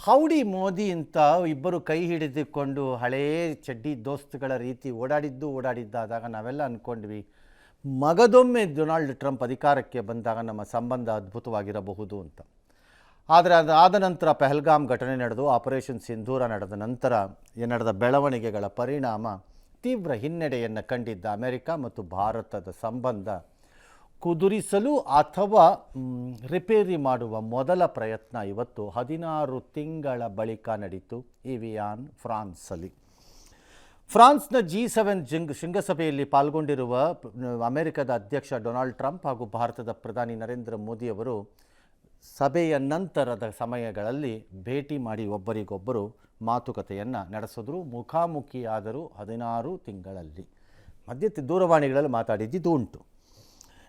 Howdy Modi ಅಂತ ಇಬ್ಬರು ಕೈ ಹಿಡಿದುಕೊಂಡು ಹಳೇ ಚಡ್ಡಿ ದೋಸ್ತುಗಳ ರೀತಿ ಓಡಾಡಿದ್ದಾದಾಗ ನಾವೆಲ್ಲ ಅಂದ್ಕೊಂಡ್ವಿ ಮಗದೊಮ್ಮೆ ಡೊನಾಲ್ಡ್ ಟ್ರಂಪ್ ಅಧಿಕಾರಕ್ಕೆ ಬಂದಾಗ ನಮ್ಮ ಸಂಬಂಧ ಅದ್ಭುತವಾಗಿರಬಹುದು ಅಂತ. ಆದರೆ ಅದಾದ ನಂತರ ಪಹಲ್ಗಾಮ್ ಘಟನೆ ನಡೆದು ಆಪರೇಷನ್ ಸಿಂಧೂರ ನಡೆದ ನಂತರ ನಡೆದ ಬೆಳವಣಿಗೆಗಳ ಪರಿಣಾಮ ತೀವ್ರ ಹಿನ್ನಡೆಯನ್ನು ಕಂಡಿದ್ದ ಅಮೆರಿಕ ಮತ್ತು ಭಾರತದ ಸಂಬಂಧ ಕುದುರಿಸಲು ಅಥವಾ ರಿಪೇರಿ ಮಾಡುವ ಮೊದಲ ಪ್ರಯತ್ನ ಇವತ್ತು 16 ತಿಂಗಳ ಬಳಿಕ ನಡೀತು ಇವಿಯಾನ್ ಫ್ರಾನ್ಸಲ್ಲಿ. ಫ್ರಾನ್ಸ್ನ G7 ಶೃಂಗಸಭೆಯಲ್ಲಿ ಪಾಲ್ಗೊಂಡಿರುವ ಅಮೆರಿಕದ ಅಧ್ಯಕ್ಷ ಡೊನಾಲ್ಡ್ ಟ್ರಂಪ್ ಹಾಗೂ ಭಾರತದ ಪ್ರಧಾನಿ ನರೇಂದ್ರ ಮೋದಿಯವರು ಸಭೆಯ ನಂತರದ ಸಮಯಗಳಲ್ಲಿ ಭೇಟಿ ಮಾಡಿ ಒಬ್ಬರಿಗೊಬ್ಬರು ಮಾತುಕತೆಯನ್ನು ನಡೆಸಿದ್ರು. ಮುಖಾಮುಖಿಯಾದರೂ 16 ತಿಂಗಳಲ್ಲಿ ಮಧ್ಯೆ ದೂರವಾಣಿಗಳಲ್ಲಿ ಮಾತಾಡಿದ್ದು ಉಂಟು.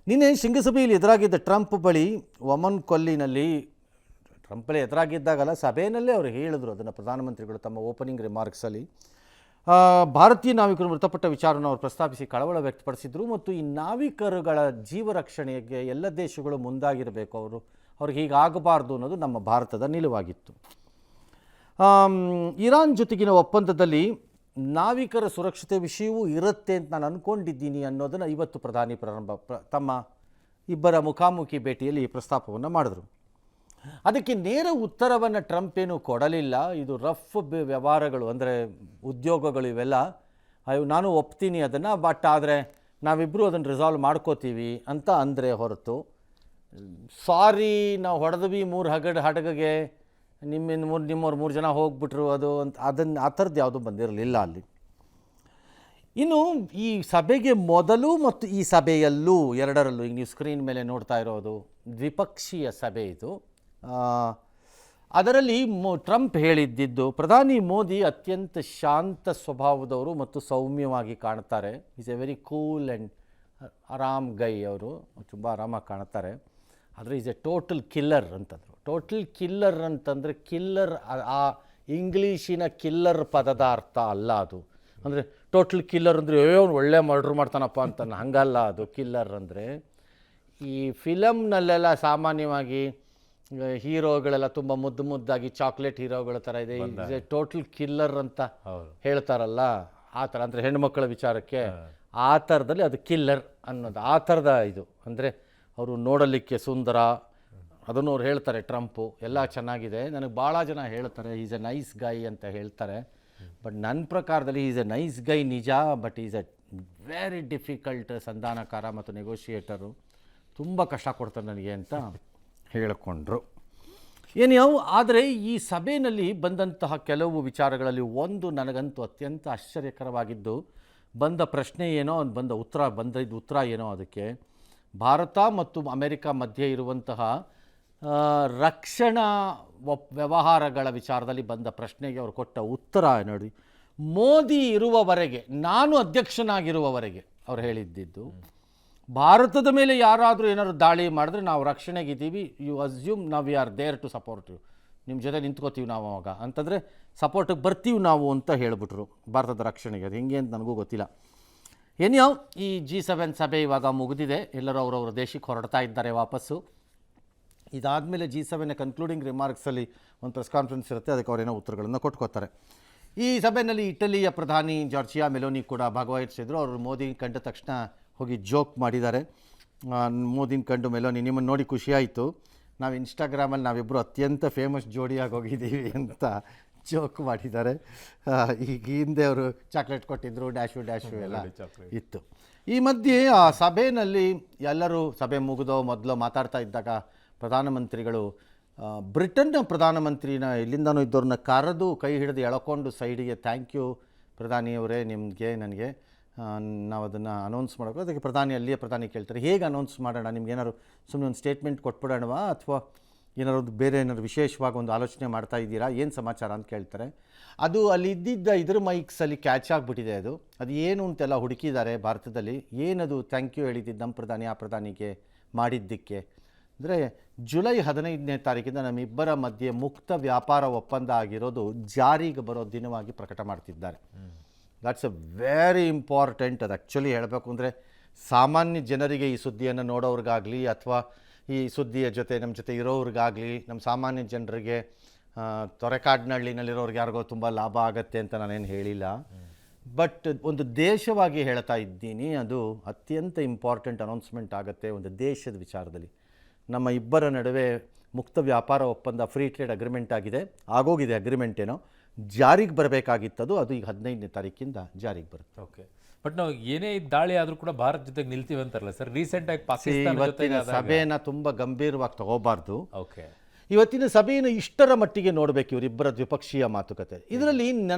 ನಿನ್ನೆ ಶೃಂಗಸಭೆಯಲ್ಲಿ ಎದುರಾಗಿದ್ದ ಟ್ರಂಪ್ ಬಳಿ ಒಮನ್ ಕೊಲ್ಲಿನಲ್ಲಿ ಟ್ರಂಪ್ ಬಳಿ ಎದುರಾಗಿದ್ದಾಗಲ್ಲ, ಸಭೆಯಲ್ಲೇ ಅವರು ಹೇಳಿದರು ಅದನ್ನು ಪ್ರಧಾನಮಂತ್ರಿಗಳು ತಮ್ಮ ಓಪನಿಂಗ್ ರಿಮಾರ್ಕ್ಸಲ್ಲಿ. ಭಾರತೀಯ ನಾವಿಕರು ಮೃತಪಟ್ಟ ವಿಚಾರವನ್ನು ಅವರು ಪ್ರಸ್ತಾಪಿಸಿ ಕಳವಳ ವ್ಯಕ್ತಪಡಿಸಿದರು ಮತ್ತು ಈ ನಾವಿಕರುಗಳ ಜೀವ ರಕ್ಷಣೆಗೆ ಎಲ್ಲ ದೇಶಗಳು ಮುಂದಾಗಿರಬೇಕು, ಅವ್ರಿಗೆ ಹೀಗಾಗಬಾರ್ದು ಅನ್ನೋದು ನಮ್ಮ ಭಾರತದ ನಿಲುವಾಗಿತ್ತು. ಇರಾನ್ ಜೊತೆಗಿನ ಒಪ್ಪಂದದಲ್ಲಿ ನಾವಿಕರ ಸುರಕ್ಷತೆ ವಿಷಯವೂ ಇರುತ್ತೆ ಅಂತ ನಾನು ಅಂದ್ಕೊಂಡಿದ್ದೀನಿ ಅನ್ನೋದನ್ನು ಇವತ್ತು ಪ್ರಧಾನಿ ತಮ್ಮ ಇಬ್ಬರ ಮುಖಾಮುಖಿ ಭೇಟಿಯಲ್ಲಿ ಈ ಪ್ರಸ್ತಾಪವನ್ನು ಮಾಡಿದ್ರು. ಅದಕ್ಕೆ ನೇರ ಉತ್ತರವನ್ನು ಟ್ರಂಪ್ ಏನೂ ಕೊಡಲಿಲ್ಲ. ಇದು ರಫ್ ವ್ಯವಹಾರಗಳು ಅಂದರೆ ಉದ್ಯೋಗಗಳು ಇವೆಲ್ಲ ನಾನು ಒಪ್ತೀನಿ ಅದನ್ನು, ಬಟ್ ಆದರೆ ನಾವಿಬ್ಬರು ಅದನ್ನು ರಿಸಾಲ್ವ್ ಮಾಡ್ಕೋತೀವಿ ಅಂತ ಅಂದರೆ ಹೊರತು ಸಾರಿ ನಾವು ಹೊಡೆದ್ವಿ 3 ಹಡಗಿಗೆ ನಿಮ್ಮವ್ರು 3 ಜನ ಹೋಗ್ಬಿಟ್ರು ಅದನ್ನು ಆ ಥರದ್ದು ಯಾವುದೂ ಬಂದಿರಲಿಲ್ಲ ಅಲ್ಲಿ. ಇನ್ನು ಈ ಸಭೆಗೆ ಮೊದಲು ಮತ್ತು ಈ ಸಭೆಯಲ್ಲೂ ಎರಡರಲ್ಲೂ ಈಗ ನೀವು ಸ್ಕ್ರೀನ್ ಮೇಲೆ ನೋಡ್ತಾ ಇರೋದು ದ್ವಿಪಕ್ಷೀಯ ಸಭೆ ಇದು. ಅದರಲ್ಲಿ ಟ್ರಂಪ್ ಹೇಳಿದ್ದಿದ್ದು ಪ್ರಧಾನಿ ಮೋದಿ ಅತ್ಯಂತ ಶಾಂತ ಸ್ವಭಾವದವರು ಮತ್ತು ಸೌಮ್ಯವಾಗಿ ಕಾಣ್ತಾರೆ. Is a very cool and ಆರಾಮ್ ಗೈ, ಅವರು ತುಂಬ ಆರಾಮಾಗಿ ಕಾಣ್ತಾರೆ. ಆದರೆ ಈಸ್ ಎ ಟೋಟಲ್ ಕಿಲ್ಲರ್ ಅಂತಂದರು. ಟೋಟಲ್ ಕಿಲ್ಲರ್ ಅಂತಂದರೆ ಕಿಲ್ಲರ್ ಆ ಇಂಗ್ಲೀಷಿನ ಕಿಲ್ಲರ್ ಪದದ ಅರ್ಥ ಅಲ್ಲ ಅದು. ಅಂದರೆ ಟೋಟಲ್ ಕಿಲ್ಲರ್ ಅಂದರೆ ಅವ್ನು ಒಳ್ಳೆ ಮರ್ಡ್ರ್ ಮಾಡ್ತಾನಪ್ಪ ಅಂತ ಹಂಗಲ್ಲ ಅದು. ಕಿಲ್ಲರ್ ಅಂದರೆ ಈ ಫಿಲಮ್ನಲ್ಲೆಲ್ಲ ಸಾಮಾನ್ಯವಾಗಿ ಹೀರೋಗಳೆಲ್ಲ ತುಂಬ ಮುದ್ದಾಗಿ ಚಾಕ್ಲೇಟ್ ಹೀರೋಗಳ ಥರ ಇದೆ, ಈಸ್ ಎ ಟೋಟಲ್ ಕಿಲ್ಲರ್ ಅಂತ ಹೇಳ್ತಾರಲ್ಲ, ಆ ಥರ ಅಂದರೆ ಹೆಣ್ಮಕ್ಳ ವಿಚಾರಕ್ಕೆ ಆ ಥರದಲ್ಲಿ ಅದು ಕಿಲ್ಲರ್ ಅನ್ನೋದು ಆ ಥರದ ಇದು. ಅಂದರೆ ಅವರು ನೋಡಲಿಕ್ಕೆ ಸುಂದರ, ಅದನ್ನು ಅವ್ರು ಹೇಳ್ತಾರೆ ಟ್ರಂಪು ಎಲ್ಲ ಚೆನ್ನಾಗಿದೆ. ನನಗೆ ಭಾಳ ಜನ ಹೇಳ್ತಾರೆ ಈಸ್ ಎ ನೈಸ್ ಗೈ ಅಂತ ಹೇಳ್ತಾರೆ, ಬಟ್ ನನ್ನ ಪ್ರಕಾರದಲ್ಲಿ ಈಸ್ ಎ ನೈಸ್ ಗೈ ನಿಜ, but is a very difficult ಸಂಧಾನಕಾರ ಮತ್ತು ನೆಗೋಷಿಯೇಟರು, ತುಂಬ ಕಷ್ಟ ಕೊಡ್ತಾರೆ ನನಗೆ ಅಂತ ಹೇಳಿಕೊಂಡ್ರು. ಯಾವ ಆದರೆ ಈ ಸಭೆಯಲ್ಲಿ ಬಂದಂತಹ ಕೆಲವು ವಿಚಾರಗಳಲ್ಲಿ ಒಂದು ನನಗಂತೂ ಅತ್ಯಂತ ಆಶ್ಚರ್ಯಕರವಾಗಿದ್ದು, ಬಂದ ಪ್ರಶ್ನೆ ಏನೋ ಬಂದಿದ್ದ ಉತ್ತರ ಏನೋ, ಅದಕ್ಕೆ ಭಾರತ ಮತ್ತು ಅಮೆರಿಕ ಮಧ್ಯೆ ಇರುವಂತಹ ರಕ್ಷಣಾ ವ್ಯವಹಾರಗಳ ವಿಚಾರದಲ್ಲಿ ಬಂದ ಪ್ರಶ್ನೆಗೆ ಅವರು ಕೊಟ್ಟ ಉತ್ತರ ನೋಡಿ. ಮೋದಿ ಇರುವವರೆಗೆ, ನಾನು ಅಧ್ಯಕ್ಷನಾಗಿರುವವರೆಗೆ ಅವ್ರು ಹೇಳಿದ್ದಿದ್ದು, ಭಾರತದ ಮೇಲೆ ಯಾರಾದರೂ ಏನಾದ್ರು ದಾಳಿ ಮಾಡಿದ್ರೆ ನಾವು ರಕ್ಷಣೆಗಿದ್ದೀವಿ, ಯು ಅಸ್ಯೂಮ್ ನಾವು we are there to support you, ನಿಮ್ಮ ಜೊತೆ ನಿಂತ್ಕೋತೀವಿ ನಾವು ಅವಾಗ ಅಂತಂದರೆ ಸಪೋರ್ಟಿಗೆ ಬರ್ತೀವಿ ನಾವು ಅಂತ ಹೇಳಿಬಿಟ್ರು ಭಾರತದ ರಕ್ಷಣೆಗೆ. ಅದು ಹೆಂಗೆ ಅಂತ ನನಗೂ ಗೊತ್ತಿಲ್ಲ. ಈ G7 ಸಭೆ ಇವಾಗ ಮುಗಿದಿದೆ, ಎಲ್ಲರೂ ಅವರವರ ದೇಶಕ್ಕೆ ಹೊರಡ್ತಾ ಇದ್ದಾರೆ ವಾಪಸ್ಸು. ಇದಾದಮೇಲೆ G7 ಕನ್ಕ್ಲೂಡಿಂಗ್ ರಿಮಾರ್ಕ್ಸಲ್ಲಿ ಒಂದು ಪ್ರೆಸ್ ಕಾನ್ಫರೆನ್ಸ್ ಇರುತ್ತೆ, ಅದಕ್ಕೆ ಅವರೇನೋ ಉತ್ತರಗಳನ್ನು ಕೊಟ್ಕೋತಾರೆ. ಈ ಸಭೆಯಲ್ಲಿ ಇಟಲಿಯ ಪ್ರಧಾನಿ ಜಾರ್ಜಿಯಾ ಮೆಲೋನಿ ಕೂಡ ಭಾಗವಹಿಸಿದ್ರು. ಅವರು ಮೋದಿ ಕಂಡ ತಕ್ಷಣ ಹೋಗಿ ಜೋಕ್ ಮಾಡಿದ್ದಾರೆ. ಮೋದಿನ ಕಂಡು ಮೆಲೋನಿ, ನಿಮ್ಮನ್ನು ನೋಡಿ ಖುಷಿಯಾಯಿತು, ನಾವು ಇನ್ಸ್ಟಾಗ್ರಾಮಲ್ಲಿ ನಾವಿಬ್ಬರು ಅತ್ಯಂತ ಫೇಮಸ್ ಜೋಡಿಯಾಗಿ ಹೋಗಿದ್ದೀವಿ ಅಂತ ಜೋಕ್ ಮಾಡಿದ್ದಾರೆ. ಈಗ ಹಿಂದೆ ಅವರು ಚಾಕ್ಲೇಟ್ ಕೊಟ್ಟಿದ್ದರು, ಡ್ಯಾಶು ಎಲ್ಲ ಇತ್ತು. ಈ ಮಧ್ಯೆ ಆ ಸಭೆಯಲ್ಲಿ ಎಲ್ಲರೂ ಸಭೆ ಮುಗಿದೋ ಮೊದಲು ಮಾತಾಡ್ತಾ ಇದ್ದಾಗ ಪ್ರಧಾನಮಂತ್ರಿಗಳು ಬ್ರಿಟನ್ನ ಪ್ರಧಾನಮಂತ್ರಿನ ಎಲ್ಲಿಂದನೂ ಇದ್ದವ್ರನ್ನ ಕರೆದು ಕೈ ಹಿಡಿದು ಎಳ್ಕೊಂಡು ಸೈಡಿಗೆ ಥ್ಯಾಂಕ್ ಯು ಪ್ರಧಾನಿಯವರೇ ನಿಮಗೆ ನನಗೆ ನಾವು ಅದನ್ನು ಅನೌನ್ಸ್ ಮಾಡಬೇಕು. ಅದಕ್ಕೆ ಅಲ್ಲಿಯೇ ಪ್ರಧಾನಿ ಕೇಳ್ತಾರೆ ಹೇಗೆ ಅನೌನ್ಸ್ ಮಾಡೋಣ, ನಿಮ್ಗೇನಾದ್ರು ಸುಮ್ಮನೆ ಒಂದು ಸ್ಟೇಟ್ಮೆಂಟ್ ಕೊಟ್ಬಿಡೋಣವಾ ಅಥವಾ ಏನಾದ್ರು ಬೇರೆ ಏನಾದ್ರು ವಿಶೇಷವಾಗಿ ಒಂದು ಆಲೋಚನೆ ಮಾಡ್ತಾ ಇದ್ದೀರಾ, ಏನು ಸಮಾಚಾರ ಅಂತ ಕೇಳ್ತಾರೆ. ಅದು ಅಲ್ಲಿ ಇದ್ದಿದ್ದ ಮೈಕ್ಸಲ್ಲಿ ಕ್ಯಾಚ್ ಆಗಿಬಿಟ್ಟಿದೆ. ಅದು ಏನು ಅಂತೆಲ್ಲ ಹುಡುಕಿದ್ದಾರೆ ಭಾರತದಲ್ಲಿ. ಏನದು ಥ್ಯಾಂಕ್ ಯು ಹೇಳಿದ್ದು ನಮ್ಮ ಪ್ರಧಾನಿ ಆ ಪ್ರಧಾನಿಗೆ ಮಾಡಿದ್ದಕ್ಕೆ ಅಂದರೆ ಜುಲೈ 15ನೇ ತಾರೀಕಿಂದ ನಮ್ಮಿಬ್ಬರ ಮಧ್ಯೆ ಮುಕ್ತ ವ್ಯಾಪಾರ ಒಪ್ಪಂದ ಆಗಿರೋದು ಜಾರಿಗೆ ಬರೋ ದಿನವಾಗಿ ಪ್ರಕಟ ಮಾಡ್ತಿದ್ದಾರೆ. That's a very important. ಅದು ಆ್ಯಕ್ಚುಲಿ ಹೇಳಬೇಕು ಅಂದರೆ ಸಾಮಾನ್ಯ ಜನರಿಗೆ ಈ ಸುದ್ದಿಯನ್ನು ನೋಡೋರಿಗಾಗಲಿ ಅಥವಾ ಈ ಸುದ್ದಿಯ ಜೊತೆ ನಮ್ಮ ಜೊತೆ ಇರೋರಿಗಾಗಲಿ ನಮ್ಮ ಸಾಮಾನ್ಯ ಜನರಿಗೆ ತೊರೆಕಾಡಿನಹಳ್ಳಿನಲ್ಲಿರೋರ್ಗೆ ಯಾರಿಗೋ ತುಂಬ ಲಾಭ ಆಗತ್ತೆ ಅಂತ ನಾನೇನು ಹೇಳಿಲ್ಲ. ಬಟ್ ಒಂದು ದೇಶವಾಗಿ ಹೇಳ್ತಾ ಇದ್ದೀನಿ, ಅದು ಅತ್ಯಂತ ಇಂಪಾರ್ಟೆಂಟ್ ಅನೌನ್ಸ್ಮೆಂಟ್ ಆಗುತ್ತೆ ಒಂದು ದೇಶದ ವಿಚಾರದಲ್ಲಿ. ನಮ್ಮ ಇಬ್ಬರ ನಡುವೆ ಮುಕ್ತ ವ್ಯಾಪಾರ ಒಪ್ಪಂದ, ಫ್ರೀ ಟ್ರೇಡ್ ಅಗ್ರಿಮೆಂಟ್ ಆಗೋಗಿದೆ ಅಗ್ರಿಮೆಂಟ್ ಏನೋ, ಜಾರಿಗೆ ಬರಬೇಕಾಗಿತ್ತದು, ಅದು ಈಗ 15ನೇ ತಾರೀಕಿಂದ ಜಾರಿಗೆ ಬರುತ್ತೆ. ಓಕೆ, ಬಟ್ ನಾವು ಏನೇ ದಾಳಿ ಆದರೂ ಕೂಡ ಭಾರತ ಜೊತೆಗೆ ನಿಲ್ತೀವಿ ಅಂತಾರಲ್ಲ ಸರ್, ರೀಸೆಂಟಾಗಿ ಪಾಕಿಸ್ತಾನ ಇವತ್ತಿನ ಸಭೆಯನ್ನು ತುಂಬ ಗಂಭೀರವಾಗಿ ತಗೋಬಾರ್ದು. ಓಕೆ, ಇವತ್ತಿನ ಸಭೆಯನ್ನು ಇಷ್ಟರ ಮಟ್ಟಿಗೆ ನೋಡಬೇಕು, ಇವರಿಬ್ಬರ ದ್ವಿಪಕ್ಷೀಯ ಮಾತುಕತೆ. ಇದರಲ್ಲಿ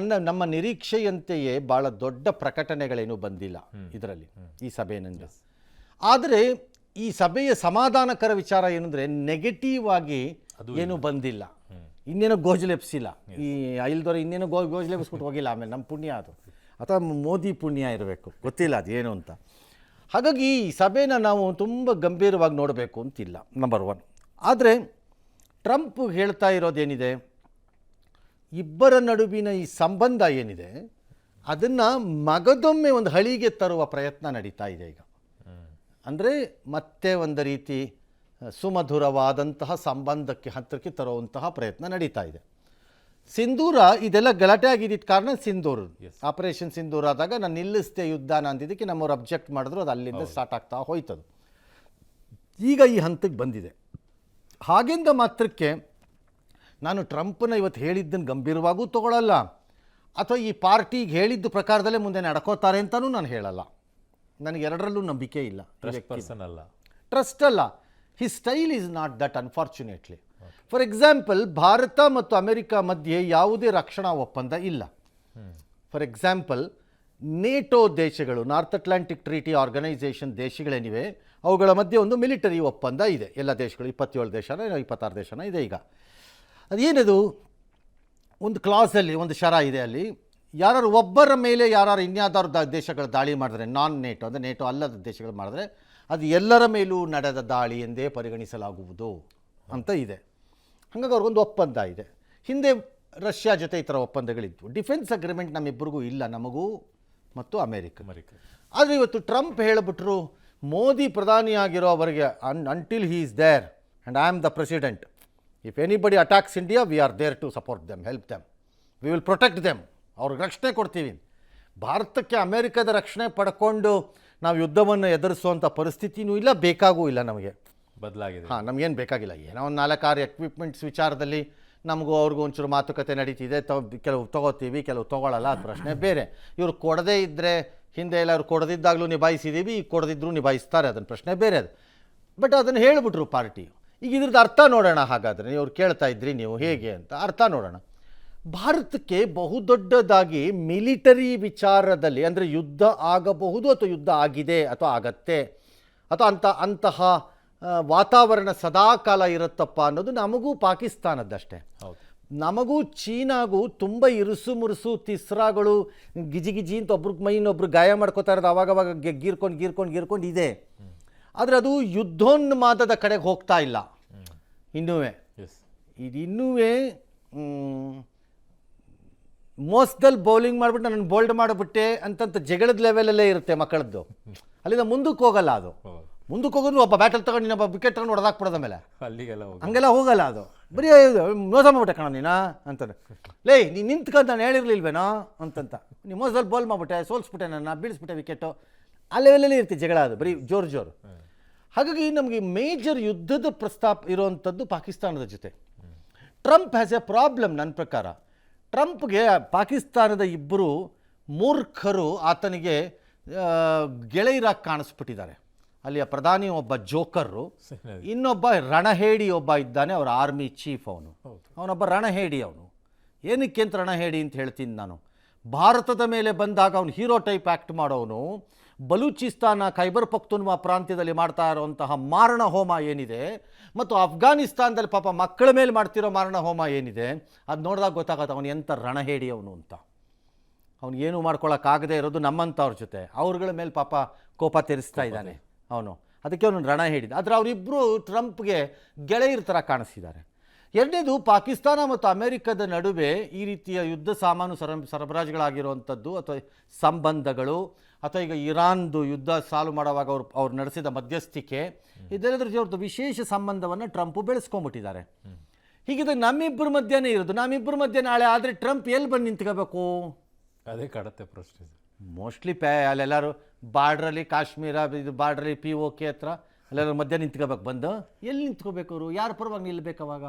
ನಮ್ಮ ನಿರೀಕ್ಷೆಯಂತೆಯೇ ಭಾಳ ದೊಡ್ಡ ಪ್ರಕಟಣೆಗಳೇನು ಬಂದಿಲ್ಲ ಇದರಲ್ಲಿ ಈ ಸಭೆಯಿಂದ. ಆದರೆ ಈ ಸಭೆಯ ಸಮಾಧಾನಕರ ವಿಚಾರ ಏನಂದರೆ ನೆಗೆಟಿವ್ ಆಗಿ ಏನು ಬಂದಿಲ್ಲ, ಇನ್ನೇನೋ ಗೋಜಲೆಪ್ಸಿಲ್ಲ. ಈ ಐಲ್ದವ್ರು ಇನ್ನೇನೋ ಗೋಜಲೆಪ್ಸ್ಬಿಟ್ಟು ಹೋಗಿಲ್ಲ. ಆಮೇಲೆ ನಮ್ಮ ಪುಣ್ಯ ಅದು, ಅಥವಾ ಮೋದಿ ಪುಣ್ಯ ಇರಬೇಕು, ಗೊತ್ತಿಲ್ಲ ಅದು ಏನು ಅಂತ. ಹಾಗಾಗಿ ಈ ಸಭೆನ ನಾವು ತುಂಬ ಗಂಭೀರವಾಗಿ ನೋಡಬೇಕು ಅಂತಿಲ್ಲ, ನಂಬರ್ 1. ಆದರೆ ಟ್ರಂಪ್ ಹೇಳ್ತಾ ಇರೋದೇನಿದೆ, ಇಬ್ಬರ ನಡುವಿನ ಈ ಸಂಬಂಧ ಏನಿದೆ ಅದನ್ನು ಮಗದೊಮ್ಮೆ ಒಂದು ಹಳಿಗೆ ತರುವ ಪ್ರಯತ್ನ ನಡೀತಾ ಇದೆ ಈಗ. ಅಂದರೆ ಮತ್ತೆ ಒಂದು ರೀತಿ ಸುಮಧುರವಾದಂತಹ ಸಂಬಂಧಕ್ಕೆ ಹತ್ತಿರಕ್ಕೆ ತರುವಂತಹ ಪ್ರಯತ್ನ ನಡೀತಾ ಇದೆ. ಸಿಂಧೂರ ಇದೆಲ್ಲ ಗಲಾಟೆ ಆಗಿದ್ದ ಕಾರಣ ಸಿಂಧೂರ್ ಆಪರೇಷನ್ ಸಿಂಧೂರ್ ಆದಾಗ ನಾನು ನಿಲ್ಲಿಸ್ತೆ ಯುದ್ಧನ ಅಂತಿದ್ದಕ್ಕೆ ನಮ್ಮವ್ರು ಅಬ್ಜೆಕ್ಟ್ ಮಾಡಿದ್ರು, ಅದು ಅಲ್ಲಿಂದ ಸ್ಟಾರ್ಟ್ ಆಗ್ತಾ ಹೋಯ್ತದು. ಈಗ ಈ ಹಂತಕ್ಕೆ ಬಂದಿದೆ. ಹಾಗೆಂದ ಮಾತ್ರಕ್ಕೆ ನಾನು ಟ್ರಂಪ್ನ ಇವತ್ತು ಹೇಳಿದ್ದನ್ನು ಗಂಭೀರವಾಗೂ ತಗೊಳ್ಳಲ್ಲ, ಅಥವಾ ಈ ಪಾರ್ಟಿಗೆ ಹೇಳಿದ್ದ ಪ್ರಕಾರದಲ್ಲೇ ಮುಂದೆ ನಡ್ಕೋತಾರೆ ಅಂತಲೂ ನಾನು ಹೇಳಲ್ಲ. ನನಗೆ ಎರಡರಲ್ಲೂ ನಂಬಿಕೆ ಇಲ್ಲ. ಟ್ರಸ್ಟ್ ಅಲ್ಲ, his style is not that, unfortunately. For example, Bharat ಮತ್ತು ಅಮೆರಿಕ ಮಧ್ಯೆ ಯಾವುದೇ ರಕ್ಷಣಾ ಒಪ್ಪಂದ ಇಲ್ಲ. ಫಾರ್ ಎಕ್ಸಾಂಪಲ್, ನೇಟೋ ದೇಶಗಳು, ನಾರ್ತ್ ಅಟ್ಲಾಂಟಿಕ್ ಟ್ರೀಟಿ ಆರ್ಗನೈಸೇಷನ್ ದೇಶಗಳೇನಿವೆ ಅವುಗಳ ಮಧ್ಯೆ ಒಂದು ಮಿಲಿಟರಿ ಒಪ್ಪಂದ ಇದೆ. ಎಲ್ಲ ದೇಶಗಳು 27 ದೇಶನ 26 ದೇಶನ ಇದೆ. ಈಗ ಅದೇನದು, ಒಂದು ಕ್ಲಾಸಲ್ಲಿ ಒಂದು ಶರ ಇದೆ, ಅಲ್ಲಿ ಯಾರು ಒಬ್ಬರ ಮೇಲೆ ಯಾರು ಇನ್ಯಾವುದಾದ್ರು ದೇಶಗಳು ದಾಳಿ ಮಾಡಿದ್ರೆ, ನಾನ್ ನೇಟೋ ಅಂದರೆ ನೇಟೋ ಅಲ್ಲದ ದೇಶಗಳು ಮಾಡಿದ್ರೆ ಅದು ಎಲ್ಲರ ಮೇಲೂ ನಡೆದ ದಾಳಿ ಎಂದೇ ಪರಿಗಣಿಸಲಾಗುವುದು ಅಂತ ಇದೆ. ಹಾಗಾಗಿ ಅವ್ರಿಗೊಂದು ಒಪ್ಪಂದ ಇದೆ. ಹಿಂದೆ ರಷ್ಯಾ ಜೊತೆ ಈ ಥರ ಒಪ್ಪಂದಗಳಿದ್ವು. ಡಿಫೆನ್ಸ್ ಅಗ್ರಿಮೆಂಟ್ ನಮ್ಮಿಬ್ಬರಿಗೂ ಇಲ್ಲ, ನಮಗೂ ಮತ್ತು ಅಮೇರಿಕ. ಆದರೆ ಇವತ್ತು ಟ್ರಂಪ್ ಹೇಳಿಬಿಟ್ರು, ಮೋದಿ ಪ್ರಧಾನಿಯಾಗಿರೋವರೆಗೆ until he is there and I am the president, if anybody attacks India we are there to support them, help them, we will protect them, ಅವ್ರಿಗೆ ರಕ್ಷಣೆ ಕೊಡ್ತೀವಿ. ಭಾರತಕ್ಕೆ ಅಮೇರಿಕದ ರಕ್ಷಣೆ ಪಡ್ಕೊಂಡು ನಾವು ಯುದ್ಧವನ್ನು ಎದುರಿಸುವಂಥ ಪರಿಸ್ಥಿತಿನೂ ಇಲ್ಲ, ಬೇಕಾಗೂ ಇಲ್ಲ, ನಮಗೆ ಬದಲಾಗಿದೆ. ನಮಗೇನು ಬೇಕಾಗಿಲ್ಲ. ಏನೋ ಒಂದು 4-6 ಎಕ್ವಿಪ್ಮೆಂಟ್ಸ್ ವಿಚಾರದಲ್ಲಿ ನಮಗೂ ಅವ್ರಿಗೂ ಒಂಚೂರು ಮಾತುಕತೆ ನಡೀತಿದೆ, ಕೆಲವು ತೊಗೋತೀವಿ, ಕೆಲವು ತೊಗೊಳ್ಳಲ್ಲ, ಅದು ಪ್ರಶ್ನೆ ಬೇರೆ. ಇವರು ಕೊಡದೇ ಇದ್ದರೆ, ಹಿಂದೆ ಎಲ್ಲ ಅವ್ರು ಕೊಡದಿದ್ದಾಗಲೂ ನಿಭಾಯಿಸಿದ್ದೀವಿ, ಈಗ ಕೊಡದಿದ್ದರೂ ನಿಭಾಯಿಸ್ತಾರೆ, ಅದನ್ನು ಪ್ರಶ್ನೆ ಬೇರೆ ಅದು. ಬಟ್ ಅದನ್ನು ಹೇಳಿಬಿಟ್ರು ಪಾರ್ಟಿ. ಈಗ ಇದ್ರದ್ದು ಅರ್ಥ ನೋಡೋಣ. ಹಾಗಾದರೆ ಇವ್ರು ಕೇಳ್ತಾ ಇದ್ರಿ ನೀವು ಹೇಗೆ ಅಂತ ಅರ್ಥ ನೋಡೋಣ. ಭಾರತಕ್ಕೆ ಬಹುದೊಡ್ಡದಾಗಿ ಮಿಲಿಟರಿ ವಿಚಾರದಲ್ಲಿ, ಅಂದರೆ ಯುದ್ಧ ಆಗಬಹುದು ಅಥವಾ ಯುದ್ಧ ಆಗಿದೆ ಅಥವಾ ಆಗತ್ತೆ ಅಥವಾ ಅಂತಹ ವಾತಾವರಣ ಸದಾಕಾಲ ಇರುತ್ತಪ್ಪ ಅನ್ನೋದು ನಮಗೂ ಪಾಕಿಸ್ತಾನದ್ದಷ್ಟೇ. ನಮಗೂ ಚೀನಾಗೂ ತುಂಬ ಇರುಸು ಮುರುಸು ತಿಸ್ರಾಗಳು, ಗಿಜಿ ಅಂತ ಒಬ್ರಿಗೆ ಮೈನೊಬ್ರು ಗಾಯ ಮಾಡ್ಕೋತಾ ಇರೋದು ಅವಾಗವಾಗ ಗೀರ್ಕೊಂಡು ಇದೆ. ಆದರೆ ಅದು ಯುದ್ಧೋನ್ಮಾದದ ಕಡೆಗೆ ಹೋಗ್ತಾ ಇಲ್ಲ ಇನ್ನೂ. ಇದು ಇನ್ನೂ ಮೋಸದಲ್ಲಿ ಬೌಲಿಂಗ್ ಮಾಡಿಬಿಟ್ಟು ನಾನು ಬೋಲ್ಡ್ ಮಾಡಿಬಿಟ್ಟೆ ಅಂತಂತ ಜಗಳದ ಲೆವೆಲಲ್ಲೇ ಇರುತ್ತೆ ಮಕ್ಕಳದ್ದು. ಅಲ್ಲಿಂದ ಮುಂದಕ್ಕೆ ಹೋಗಲ್ಲ. ಅದು ಮುಂದಕ್ಕೆ ಹೋಗೋದು ಒಬ್ಬ ಬ್ಯಾಟಲ್ ತಗೊಂಡು ಇನ್ನೊಬ್ಬ ವಿಕೆಟ್ ತಗೊಂಡು ಹೊಡೆದಾಕ್ಬಿಡೋದ ಮೇಲೆ ಹಂಗೆಲ್ಲ ಹೋಗಲ್ಲ. ಅದು ಬರೀ ಮೋಸ ಮಾಡ್ಬಿಟ್ಟೆ ಕಣ ನೀನು ಅಂತಾನೆ. ಲೇ ನೀನು ನಿಂತ್ಕೊಂಡು ನಾನು ಹೇಳಿರ್ಲಿಲ್ವೇನೋ ಅಂತಂತ, ನೀವು ಮೋಸದಲ್ಲಿ ಬೋಲ್ ಮಾಡಿಬಿಟ್ಟೆ, ಸೋಲ್ಸ್ಬಿಟ್ಟೆ, ನಾನು ಬೀಳಿಸ್ಬಿಟ್ಟೆ ವಿಕೆಟು, ಆ ಲೆವೆಲಲ್ಲೇ ಇರ್ತೀವಿ ಜಗಳ. ಅದು ಬರೀ ಜೋರು. ಹಾಗಾಗಿ ನಮಗೆ ಮೇಜರ್ ಯುದ್ಧದ ಪ್ರಸ್ತಾಪ ಇರುವಂಥದ್ದು ಪಾಕಿಸ್ತಾನದ ಜೊತೆ. ಟ್ರಂಪ್ ಹ್ಯಾಸ್ ಎ ಪ್ರಾಬ್ಲಮ್ ನನ್ನ ಪ್ರಕಾರ. ಟ್ರಂಪ್ಗೆ ಪಾಕಿಸ್ತಾನದ ಇಬ್ಬರು ಮೂರ್ಖರು ಆತನಿಗೆ ಗೆಳೆಯರಾಗಿ ಕಾಣಿಸ್ಬಿಟ್ಟಿದ್ದಾರೆ. ಅಲ್ಲಿಯ ಪ್ರಧಾನಿ ಒಬ್ಬ ಜೋಕರು, ಇನ್ನೊಬ್ಬ ರಣಹೇಡಿ ಒಬ್ಬ ಇದ್ದಾನೆ, ಅವರ ಆರ್ಮಿ ಚೀಫ್. ಅವನೊಬ್ಬ ರಣಹೇಡಿ. ಅವನು ಏನಕ್ಕೆ ಅಂತ ರಣಹೇಡಿ ಅಂತ ಹೇಳ್ತೀನಿ ನಾನು. ಭಾರತದ ಮೇಲೆ ಬಂದಾಗ ಅವನು ಹೀರೋ ಟೈಪ್ ಆ್ಯಕ್ಟ್ ಮಾಡೋನು. ಬಲೂಚಿಸ್ತಾನ, ಖೈಬರ್ ಪಖ್ತೂನ್ವಾ ಪ್ರಾಂತ್ಯದಲ್ಲಿ ಮಾಡ್ತಾ ಇರುವಂತಹ ಮಾರಣ ಹೋಮ ಏನಿದೆ, ಮತ್ತು ಅಫ್ಘಾನಿಸ್ತಾನದಲ್ಲಿ ಪಾಪ ಮಕ್ಕಳ ಮೇಲೆ ಮಾಡ್ತಿರೋ ಮಾರಣ ಹೋಮ ಏನಿದೆ, ಅದು ನೋಡಿದಾಗ ಗೊತ್ತಾಗತ್ತೆ ಅವನು ಎಂಥ ರಣಹೇಡಿ ಅವನು ಅಂತ. ಅವನು ಏನೂ ಮಾಡ್ಕೊಳ್ಳೋಕ್ಕಾಗದೇ ಇರೋದು ನಮ್ಮಂಥವ್ರ ಜೊತೆ ಅವ್ರಗಳ ಮೇಲೆ ಪಾಪ ಕೋಪ ತೀರಿಸ್ತಾ ಇದ್ದಾನೆ ಅವನು. ಅದಕ್ಕೆ ಅವನು ರಣಹೇಡಿ. ಆದರೆ ಅವರಿಬ್ಬರು ಟ್ರಂಪ್ಗೆ ಗೆಳೆಯರ ಥರ ಕಾಣಿಸ್ತಿದ್ದಾರೆ. ಎರಡನೇದು, ಪಾಕಿಸ್ತಾನ ಮತ್ತು ಅಮೆರಿಕದ ನಡುವೆ ಈ ರೀತಿಯ ಯುದ್ಧ ಸಾಮಾನು ಸರಬರಾಜುಗಳಾಗಿರುವಂಥದ್ದು ಅಥವಾ ಸಂಬಂಧಗಳು, ಅಥವಾ ಈಗ ಇರಾನ್ದು ಯುದ್ಧ ಸಾಲ್ವ್ ಮಾಡುವಾಗ ಅವ್ರು ನಡೆಸಿದ ಮಧ್ಯಸ್ಥಿಕೆ, ಇದೆಲ್ಲದ್ರ ಜೊತೆ ವಿಶೇಷ ಸಂಬಂಧವನ್ನು ಟ್ರಂಪು ಬೆಳೆಸ್ಕೊಂಡ್ಬಿಟ್ಟಿದ್ದಾರೆ. ಹೀಗಿದ್ರೆ ನಮ್ಮಿಬ್ಬರ ಮಧ್ಯನೇ ಇರೋದು. ನಮ್ಮಿಬ್ಬರ ಮಧ್ಯೆ ನಾಳೆ ಆದರೆ ಟ್ರಂಪ್ ಎಲ್ಲಿ ಬಂದು ನಿಂತ್ಕೋಬೇಕು? ಅದೇ ಕಾಡುತ್ತೆ ಪ್ರಶ್ನೆ ಸರ್. ಮೋಸ್ಟ್ಲಿ ಅಲ್ಲೆಲ್ಲರೂ ಬಾರ್ಡ್ರಲ್ಲಿ ಕಾಶ್ಮೀರ ಇದು ಬಾರ್ಡ್ರಲ್ಲಿ POK ಹತ್ರ ಅಲ್ಲೆಲ್ಲರ ಮಧ್ಯೆ ನಿಂತ್ಕೋಬೇಕು. ಬಂದು ಎಲ್ಲಿ ನಿಂತ್ಕೋಬೇಕು ಅವರು? ಯಾರ ಪರವಾಗಿ ನಿಲ್ಬೇಕು ಅವಾಗ?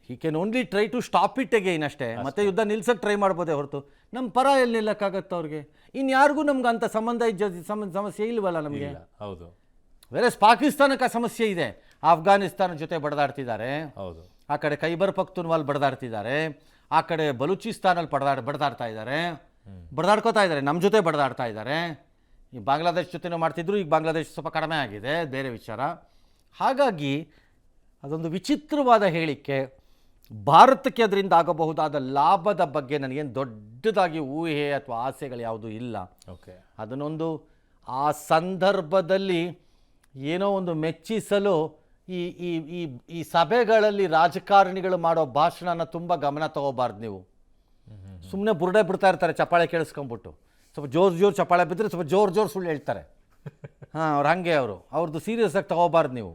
He can only try to stop it again ಅಷ್ಟೇ. ಮತ್ತೆ ಯುದ್ಧ ನಿಲ್ಸಕ್ಕೆ ಟ್ರೈ ಮಾಡ್ಬೋದೇ ಹೊರತು ನಮ್ಮ ಪರ ಎಲ್ಲಿ ನಿಲ್ಲಕ್ಕಾಗತ್ತೆ ಅವ್ರಿಗೆ? ಇನ್ಯಾರಿಗೂ ನಮ್ಗೆ ಅಂಥ ಸಂಬಂಧ ಸಮಸ್ಯೆ ಇಲ್ವಲ್ಲ ನಮಗೆ. ಹೌದು. ವೇರಸ್ ಪಾಕಿಸ್ತಾನಕ್ಕೆ ಆ ಸಮಸ್ಯೆ ಇದೆ. ಆಫ್ಘಾನಿಸ್ತಾನ ಜೊತೆ ಬಡದಾಡ್ತಿದ್ದಾರೆ, ಹೌದು. ಆ ಕಡೆ ಖೈಬರ್ ಪಖ್ತೂನ್ವಾಲ್ ಬಡದಾಡ್ತಿದ್ದಾರೆ, ಆ ಕಡೆ ಬಲೂಚಿಸ್ತಾನಲ್ಲಿ ಬಡದಾಡ್ತಾ ಇದ್ದಾರೆ, ಬಡದಾಡ್ಕೋತಾ ಇದ್ದಾರೆ, ನಮ್ಮ ಜೊತೆ ಬಡದಾಡ್ತಾ ಇದ್ದಾರೆ. ಈ ಬಾಂಗ್ಲಾದೇಶ ಜೊತೆನೂ ಮಾಡ್ತಿದ್ರು, ಈಗ ಬಾಂಗ್ಲಾದೇಶ ಸ್ವಲ್ಪ ಕಡಿಮೆ ಆಗಿದೆ, ಬೇರೆ ವಿಚಾರ. ಹಾಗಾಗಿ ಅದೊಂದು ವಿಚಿತ್ರವಾದ ಹೇಳಿಕೆ. ಭಾರತಕ್ಕೆ ಅದರಿಂದ ಆಗಬಹುದಾದ ಲಾಭದ ಬಗ್ಗೆ ನನಗೇನು ದೊಡ್ಡದಾಗಿ ಊಹೆ ಅಥವಾ ಆಸೆಗಳು ಯಾವುದೂ ಇಲ್ಲ. ಓಕೆ. ಅದನ್ನೊಂದು ಆ ಸಂದರ್ಭದಲ್ಲಿ ಏನೋ ಒಂದು ಮೆಚ್ಚಿಸಲು ಈ ಈ ಈ ಈ ಸಭೆಗಳಲ್ಲಿ ರಾಜಕಾರಣಿಗಳು ಮಾಡೋ ಭಾಷಣನ ತುಂಬ ಗಮನ ತಗೋಬಾರ್ದು ನೀವು. ಸುಮ್ಮನೆ ಬುರುಡೆ ಬಿಡ್ತಾ ಇರ್ತಾರೆ ಚಪ್ಪಾಳೆ ಕೇಳಿಸ್ಕೊಂಬಿಟ್ಟು. ಸ್ವಲ್ಪ ಜೋರು ಚಪ್ಪಾಳೆ ಬಿದ್ದರೆ ಸ್ವಲ್ಪ ಜೋರು ಸುಳ್ಳು ಹೇಳ್ತಾರೆ. ಅವ್ರು ಹಾಗೆ ಅವ್ರದ್ದು ಸೀರಿಯಸ್ ಆಗಿ ತಗೋಬಾರ್ದು ನೀವು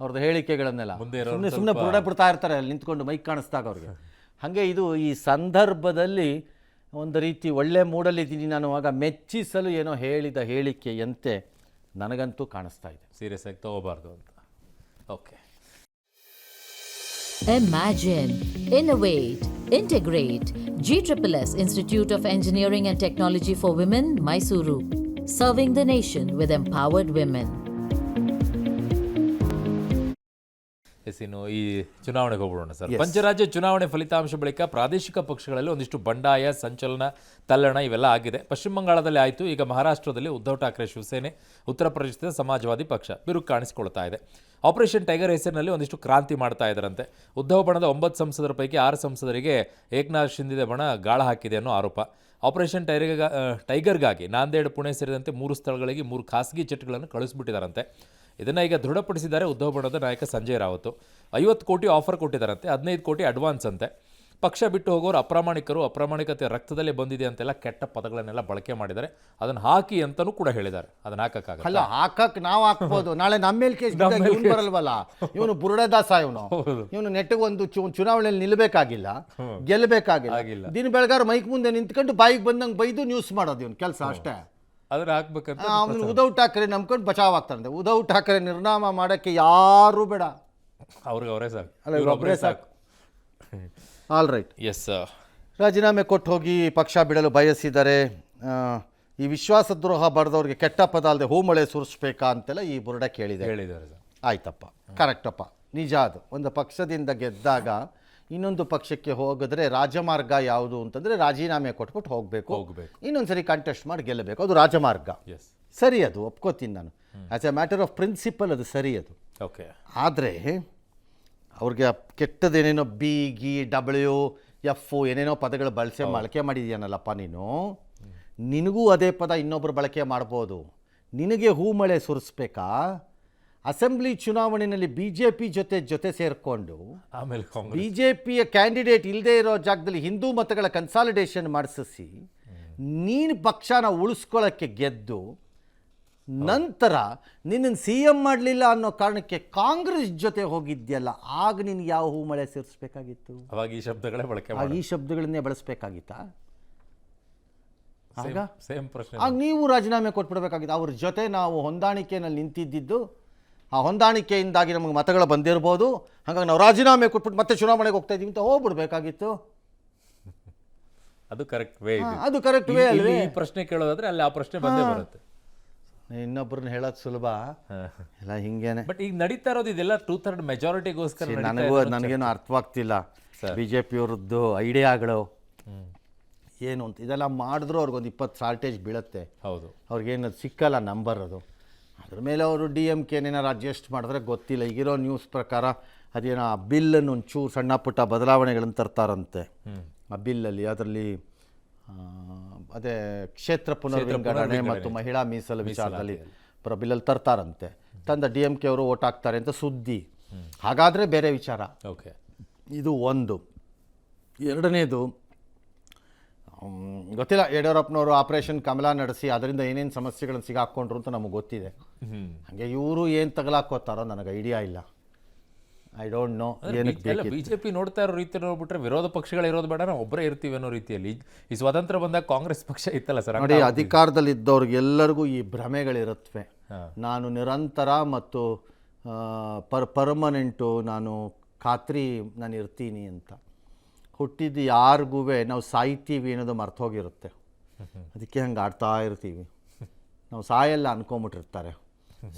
ಅವ್ರದ್ದು ಹೇಳಿಕೆಗಳನ್ನೆಲ್ಲ. ಸುಮ್ಮನೆ ಬುರುಡೆ ಬಿಡ್ತಾ ಇರ್ತಾರೆ ಅಲ್ಲಿ ನಿಂತ್ಕೊಂಡು ಮೈಕ್ ಕಾಣಿಸ್ದಾಗ ಅವ್ರಿಗೆ. ಹಾಗೆ ಇದು ಈ ಸಂದರ್ಭದಲ್ಲಿ ಒಂದು ರೀತಿ ಒಳ್ಳೆ ಮೂಡಲ್ಲಿದ್ದೀನಿ ನಾನು ಆಗ ಮೆಚ್ಚಿಸಲು ಏನೋ ಹೇಳಿದ ಹೇಳಿಕೆಯಂತೆ ನನಗಂತೂ ಕಾಣಿಸ್ತಾ ಇದೆ. ಸೀರಿಯಸ್ ಆಗಿ ತಗೋಬಾರ್ದು ಅಂತ. Okay. Imagine, innovate, integrate. GSSS Institute of Engineering and Technology for Women, Mysuru. Serving the nation with empowered women. ಇನ್ನು ಈ ಚುನಾವಣೆಗೆ ಹೋಗ್ಬಿಡೋಣ ಸರ್. ಪಂಚರಾಜ್ಯ ಚುನಾವಣೆ ಫಲಿತಾಂಶ ಬಳಿಕ ಪ್ರಾದೇಶಿಕ ಪಕ್ಷಗಳಲ್ಲಿ ಒಂದಿಷ್ಟು ಬಂಡಾಯ, ಸಂಚಲನ, ತಲ್ಲಣ ಇವೆಲ್ಲ ಆಗಿದೆ. ಪಶ್ಚಿಮ ಬಂಗಾಳದಲ್ಲಿ ಆಯಿತು, ಈಗ ಮಹಾರಾಷ್ಟ್ರದಲ್ಲಿ ಉದ್ಧವ್ ಠಾಕ್ರೆ ಶಿವಸೇನೆ, ಉತ್ತರ ಪ್ರದೇಶದ ಸಮಾಜವಾದಿ ಪಕ್ಷ ಬಿರುಕು ಕಾಣಿಸಿಕೊಳ್ತಾ ಇದೆ. ಆಪರೇಷನ್ ಟೈಗರ್ ಹೆಸರಿನಲ್ಲಿ ಒಂದಿಷ್ಟು ಕ್ರಾಂತಿ ಮಾಡ್ತಾ ಇದ್ದಾರಂತೆ. ಉದ್ಧವ್ ಬಣದ 9 ಸಂಸದರ ಪೈಕಿ 6 ಸಂಸದರಿಗೆ ಏಕನಾಥ್ ಶಿಂದೆ ಬಣ ಗಾಳ ಹಾಕಿದೆ ಅನ್ನೋ ಆರೋಪ. ಆಪರೇಷನ್ ಟೈಗರ್ಗಾಗಿ ನಾಂದೇಡ್, ಪುಣೆ ಸೇರಿದಂತೆ 3 ಸ್ಥಳಗಳಿಗೆ 3 ಖಾಸಗಿ ಜೆಟ್ಗಳನ್ನು ಕಳಿಸ್ಬಿಟ್ಟಿದ್ದಾರಂತೆ. ಇದನ್ನು ಈಗ ದೃಢಪಡಿಸಿದ್ದಾರೆ ಉದ್ಧವ್ ಬಣದ ನಾಯಕ ಸಂಜಯ್ ರಾವತ್. 50 ಕೋಟಿ ಆಫರ್ ಕೊಟ್ಟಿದ್ದಾರಂತೆ, 15 ಕೋಟಿ ಅಡ್ವಾನ್ಸ್ ಅಂತೆ. ಪಕ್ಷ ಬಿಟ್ಟು ಹೋಗೋರು ಅಪ್ರಾಮಾಣಿಕರು, ಅಪ್ರಾಮಾಣಿಕತೆ ರಕ್ತದಲ್ಲೇ ಬಂದಿದೆ ಅಂತೆಲ್ಲ ಕೆಟ್ಟ ಪದಗಳನ್ನೆಲ್ಲ ಬಳಕೆ ಮಾಡಿದ್ದಾರೆ. ಅದನ್ನು ಹಾಕಿ ಅಂತಲೂ ಕೂಡ ಹೇಳಿದ್ದಾರೆ. ಅದನ್ನು ಹಾಕಕ್ಕಾಗಲ್ಲ. ಹಾಕಕ್ಕೆ ನಾವು ಹಾಕ್ಬೋದು, ನಾಳೆ ನಮ್ಮ ಮೇಲೆ ಕೇಸ್ ಬರಲ್ವಲ್ಲ. ಇವನು ಬುರುಡೆದಾಸ, ಇವನು ನೆಟ್ಟಿಗೆ ಒಂದು ಚುನಾವಣೆಯಲ್ಲಿ ನಿಲ್ಲಬೇಕಾಗಿಲ್ಲ, ಗೆಲ್ಲಬೇಕಾಗಿಲ್ಲ. ದಿನ ಬೆಳಗಾರ ಮೈಕ್ ಮುಂದೆ ನಿಂತ್ಕೊಂಡು ಬಾಯಿಗೆ ಬಂದಂಗೆ ಬೈದು ನ್ಯೂಸ್ ಮಾಡೋದು ಇವನು ಕೆಲಸ ಅಷ್ಟೇ. ಅದನ್ನ ಹಾಕ್ಬೇಕಂತ ಅವನು ಉದ್ಧವ್ ಠಾಕ್ರೆ ನಂಬ್ಕೊಂಡು ಬಚಾವ್ ಆಗ್ತಾರಂತೆ. ಉದ್ಧವ್ ಠಾಕ್ರೆ ನಿರ್ನಾಮ ಮಾಡೋಕ್ಕೆ ಯಾರೂ ಬೇಡ, ಅವ್ರಿಗೆ ಅವರೇ ಸಾಕು, ಒಬ್ಬರೇ ಸಾಕು. All right. ಎಸ್. ರಾಜೀನಾಮೆ ಕೊಟ್ಟು ಹೋಗಿ ಪಕ್ಷ ಬಿಡಲು ಬಯಸಿದರೆ ಈ ವಿಶ್ವಾಸದ್ರೋಹ ಬರೆದವ್ರಿಗೆ ಕೆಟ್ಟ ಪದ ಅಲ್ಲದೆ ಹೂಮಳೆ ಸುರಿಸ್ಬೇಕಾ ಅಂತೆಲ್ಲ ಈ ಬುರುಡೆ ಹೇಳಿದ್ದಾರೆ ಸರ್. ಆಯ್ತಪ್ಪ, ಕರೆಕ್ಟಪ್ಪ, ನಿಜ. ಅದು ಒಂದು ಪಕ್ಷದಿಂದ ಗೆದ್ದಾಗ ಇನ್ನೊಂದು ಪಕ್ಷಕ್ಕೆ ಹೋಗಿದ್ರೆ ರಾಜಮಾರ್ಗ ಯಾವುದು ಅಂತಂದರೆ ರಾಜೀನಾಮೆ ಕೊಟ್ಬಿಟ್ಟು ಹೋಗಬೇಕು, ಇನ್ನೊಂದ್ಸರಿ ಕಂಟೆಸ್ಟ್ ಮಾಡಿ ಗೆಲ್ಲಬೇಕು. ಅದು ರಾಜಮಾರ್ಗ. ಸರಿ, ಅದು ಒಪ್ಕೋತೀನಿ ನಾನು. As a matter of principle ಅದು ಸರಿ ಅದು. ಓಕೆ. ಆದರೆ ಅವ್ರಿಗೆ ಕೆಟ್ಟದೇನೇನೋ BGWF ಏನೇನೋ ಪದಗಳು ಬಳಕೆ ಮಾಡಿದ್ಯಾನಲ್ಲಪ್ಪ ನೀನು. ನಿನಗೂ ಅದೇ ಪದ ಇನ್ನೊಬ್ಬರು ಬಳಕೆ ಮಾಡ್ಬೋದು. ನಿನಗೆ ಹೂಮಳೆ ಸುರಿಸ್ಬೇಕಾ? ಅಸೆಂಬ್ಲಿ ಚುನಾವಣೆಯಲ್ಲಿ BJP ಜೊತೆ ಸೇರಿಕೊಂಡು ಆಮೇಲೆ BJPಯ ಕ್ಯಾಂಡಿಡೇಟ್ ಇಲ್ಲದೆ ಇರೋ ಜಾಗದಲ್ಲಿ ಹಿಂದೂ ಮತಗಳ ಕನ್ಸಾಲಿಡೇಷನ್ ಮಾಡಿಸಿ ನೀನು ಪಕ್ಷನ ಉಳಿಸ್ಕೊಳ್ಳೋಕ್ಕೆ ಗೆದ್ದು ನಂತರ ನಿನ್ನನ್ನು CM ಮಾಡಲಿಲ್ಲ ಅನ್ನೋ ಕಾರಣಕ್ಕೆ ಕಾಂಗ್ರೆಸ್ ಜೊತೆ ಹೋಗಿದ್ಯಲ್ಲ, ಆಗ ನಿನ್ಗೆ ಯಾವ ಹೂಮಳೆ ಸೇರಿಸ್ಬೇಕಾಗಿತ್ತು? ಅವಾಗ ಈ ಶಬ್ದಗಳೇ ಬಳಕೆ ಈ ಶಬ್ದಗಳನ್ನೇ ಬಳಸಬೇಕಾಗಿತ್ತಾ? ಆಗ ಸೇಮ್ ಪ್ರಶ್ನೆ. ಆಗ ನೀವು ರಾಜೀನಾಮೆ ಕೊಟ್ಬಿಡ್ಬೇಕಾಗಿತ್ತು. ಅವ್ರ ಜೊತೆ ನಾವು ಹೊಂದಾಣಿಕೆಯಲ್ಲಿ ನಿಂತಿದ್ದು, ಆ ಹೊಂದಾಣಿಕೆಯಿಂದಾಗಿ ನಮಗೆ ಮತಗಳು ಬಂದಿರ್ಬೋದು, ಹಾಗಾಗಿ ನಾವು ರಾಜೀನಾಮೆ ಕೊಟ್ಬಿಟ್ಟು ಮತ್ತೆ ಚುನಾವಣೆಗೆ ಹೋಗ್ತಾ ಇದ್ದೀವಿ ಅಂತ ಹೋಗ್ಬಿಡ್ಬೇಕಾಗಿತ್ತು. ಅದು ಕರೆಕ್ಟ್ ವೇ. ಅದು ಕರೆಕ್ಟ್ ವೇ ಅಲ್ವೇ? ಈ ಪ್ರಶ್ನೆ ಕೇಳೋದಾದ್ರೆ ಅಲ್ಲಿ ಆ ಪ್ರಶ್ನೆ ಬಂದೇ ಬರುತ್ತೆ. ಇನ್ನೊಬ್ಬರನ್ನ ಹೇಳೋದು ಸುಲಭ ಎಲ್ಲ ಹಿಂಗೇನೆ. ಬಟ್ ಈಗ ನಡೀತಾ ಇರೋದು ಇದೆಲ್ಲ 2/3 ಮೆಜಾರಿಟಿಗೋಸ್ಕರ. ನನಗೇನು ಅರ್ಥವಾಗ್ತಿಲ್ಲ BJP ಅವ್ರದ್ದು ಐಡಿಯಾಗಳು ಏನು ಅಂತ. ಇದೆಲ್ಲ ಮಾಡಿದ್ರು ಅವ್ರಿಗೊಂದು 20 ಶಾರ್ಟೇಜ್ ಬೀಳುತ್ತೆ. ಹೌದು, ಅವ್ರಿಗೇನು ಸಿಕ್ಕಲ್ಲ ನಂಬರ್. ಅದು ಅದ್ರ ಮೇಲೆ ಅವರು DMK ಏನಾರು ಅಡ್ಜಸ್ಟ್ ಮಾಡಿದ್ರೆ ಗೊತ್ತಿಲ್ಲ. ಈಗಿರೋ ನ್ಯೂಸ್ ಪ್ರಕಾರ ಅದೇನೋ ಆ ಬಿಲ್ಲನ್ನು ಒಂಚೂರು ಸಣ್ಣ ಪುಟ್ಟ ಬದಲಾವಣೆಗಳನ್ನು ತರ್ತಾರಂತೆ. ಆ ಬಿಲ್ಲಲ್ಲಿ ಅದರಲ್ಲಿ ಅದೇ ಕ್ಷೇತ್ರ ಪುನರ್ವಿಂಗಡಣೆ ಮತ್ತು ಮಹಿಳಾ ಮೀಸಲು ವಿಚಾರದಲ್ಲಿ ಬಿಲ್ಲಲ್ಲಿ ತರ್ತಾರಂತೆ. ತಂದ DMK ಅವರು ಓಟ್ ಹಾಕ್ತಾರೆ ಅಂತ ಸುದ್ದಿ. ಹಾಗಾದರೆ ಬೇರೆ ವಿಚಾರ. ಓಕೆ, ಇದು ಒಂದು. ಎರಡನೇದು ಗೊತ್ತಿಲ್ಲ, ಯಡಿಯೂರಪ್ಪನವರು ಆಪರೇಷನ್ ಕಮಲ ನಡೆಸಿ ಅದರಿಂದ ಏನೇನು ಸಮಸ್ಯೆಗಳನ್ನು ಸಿಗಾಕೊಂಡ್ರು ಅಂತ ನಮಗೆ ಗೊತ್ತಿದೆ. ಹಾಗೆ ಇವರು ಏನು ತಗಲಾಕೋತಾರೋ ನನಗೆ ಐಡಿಯಾ ಇಲ್ಲ. ಐ ಡೋಂಟ್ ನೋ ಏನಕ್ಕೆ ಬೇಕಿತ್ತು. ಬಿಜೆಪಿ ನೋಡ್ತಾ ಇರೋ ರೀತಿ ನೋಡ್ಬಿಟ್ರೆ ವಿರೋಧ ಪಕ್ಷಗಳಿರೋದು ಬೇಡ, ನಾವು ಒಬ್ಬರೇ ಇರ್ತೀವಿ ಅನ್ನೋ ರೀತಿಯಲ್ಲಿ ಈ ಸ್ವಾತಂತ್ರ್ಯ ಬಂದಾಗ ಕಾಂಗ್ರೆಸ್ ಪಕ್ಷ ಇತ್ತಲ್ಲ ಸರ್, ನೋಡಿ ಅಧಿಕಾರದಲ್ಲಿದ್ದವ್ರಿಗೆ ಎಲ್ಲರಿಗೂ ಈ ಭ್ರಮೆಗಳಿರುತ್ತವೆ. ನಾನು ನಿರಂತರ ಮತ್ತು ಪರ್ಮನೆಂಟು, ನಾನು ಖಾತ್ರಿ ನಾನು ಇರ್ತೀನಿ ಅಂತ. ಹುಟ್ಟಿದ್ದು ಯಾರಿಗೂ ನಾವು ಸಾಯ್ತೀವಿ ಅನ್ನೋದು ಮರ್ತೋಗಿರುತ್ತೆ. ಅದಕ್ಕೆ ಹಂಗೆ ಆಡ್ತಾ ಇರ್ತೀವಿ. ನಾವು ಸಾಯಲ್ಲ ಅನ್ಕೊಂಬಿಟ್ಟಿರ್ತಾರೆ.